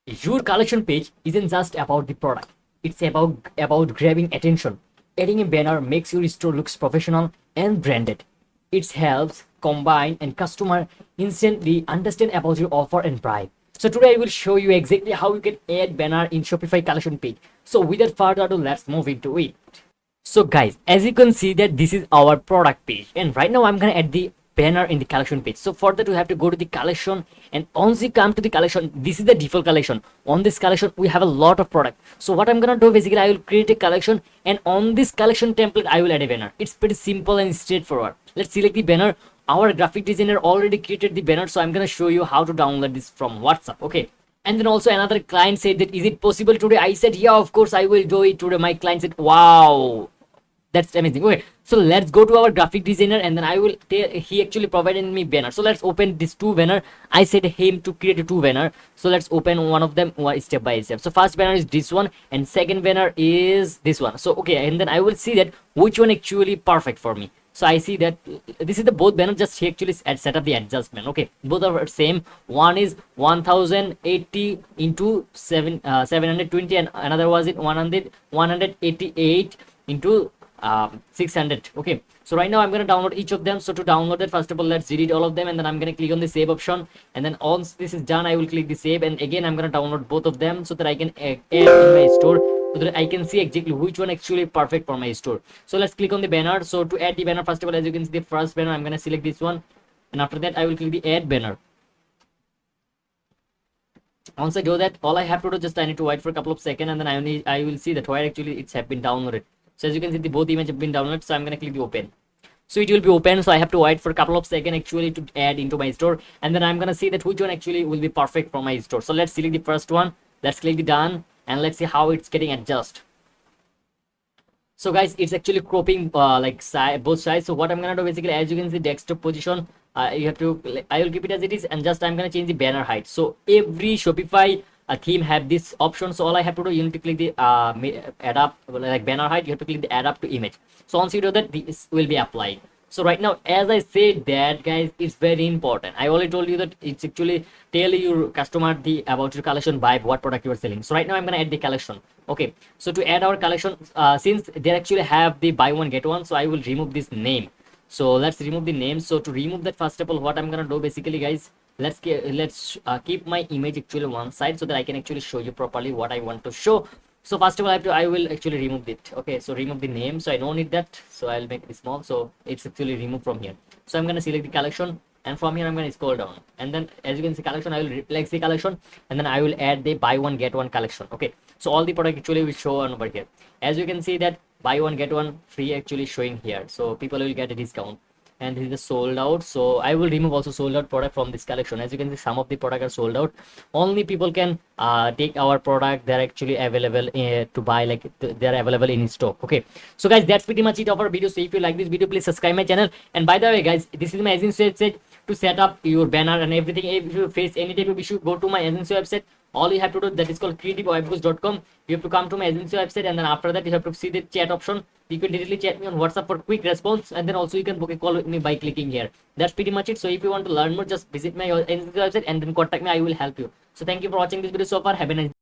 Your collection page isn't just about the product. It's about grabbing attention. Adding a banner makes your store looks professional and branded. It helps combine and customer instantly understand about your offer and price. So today I will show you exactly how you can add banner in Shopify collection page. So without further ado, let's move into it. So guys, as you can see that this is our product page, and right now I'm gonna add the banner in the collection page. So for that we have to go to the collection, and once you come to the collection, this is the default collection. On this collection we have a lot of product. So what I'm gonna do, basically I will create a collection, and on this collection template I will add a banner. It's pretty simple and straightforward. Let's select the banner. Our graphic designer already created the banner, so I'm gonna show you how to download this from WhatsApp. Okay. And then also another client said that, is it possible today? I said, yeah, of course I will do it today. My client said, wow, that's amazing. Okay, so let's go to our graphic designer, and then I will tell, he actually provided me banner. So let's open this two banner. I said him to create a two banner, so let's open one of them step by step. So first banner is this one, and second banner is this one. So okay, and then I will see that which one actually perfect for me. So I see that this is the both banner, just he actually set up the adjustment. Okay, both are same. One is 1080 into 720, and another was it 188 into 600. Okay, so right now I'm going to download each of them. So to download it, first of all, let's delete all of them, and then I'm going to click on the save option, and then once this is done I will click the save, and again I'm going to download both of them so that I can add in my store, so that I can see exactly which one actually perfect for my store. So let's click on the banner. So to add the banner, first of all, as you can see, the first banner, I'm going to select this one, and after that I will click the add banner. Once I do that, all I have to do, just I need to wait for a couple of seconds, and then I will see that where actually it's have been downloaded. So as you can see, the both images have been downloaded. So I'm going to click the open. So it will be open. So I have to wait for a couple of seconds actually to add into my store, and then I'm going to see that which one actually will be perfect for my store. So let's select the first one. Let's click the done, and let's see how it's getting adjusted. So guys, it's actually cropping both sides. So what I'm gonna do, basically, as you can see, desktop position, you have to, I will keep it as it is, and just I'm gonna change the banner height. So every Shopify theme have this option. So all I have to do, you need to click the adapt, like banner height, you have to click the adapt to image. So once you do that, this will be applied. So right now, as I said that, guys, it's very important. I already told you that it's actually tell your customer the about your collection by what product you are selling. So right now I'm gonna add the collection. Okay, so to add our collection, since they actually have the buy one get one, so I will remove this name. So let's remove the name. So to remove that, first of all, what I'm gonna do, basically, guys, let's keep my image actually one side so that I can actually show you properly what I want to show. So first of all, I will actually remove it. Okay, so remove the name, so I don't need that, so I'll make it small, so it's actually removed from here. So I'm going to select the collection, and from here I'm going to scroll down, and then as you can see, collection, I will replace the collection, and then I will add the buy one get one collection. Okay, so all the product actually will show on over here. As you can see that buy one get one free actually showing here, so people will get a discount. And this is the sold out, so I will remove also sold out product from this collection. As you can see, some of the product are sold out. Only people can take our product, they're actually available to buy, like they're available in stock. Okay, so guys, that's pretty much it of our video. So if you like this video, please subscribe my channel. And by the way, guys, this is my agency website to set up your banner and everything. If you face any type of issue, go to my agency website. All you have to do, that is called creativewebhooks.com. You have to come to my agency website, and then after that you have to see the chat option. You can directly chat me on WhatsApp for quick response, and then also you can book a call with me by clicking here. That's pretty much it. So if you want to learn more, just visit my agency website and then contact me. I will help you. So thank you for watching this video so far. Have a nice day.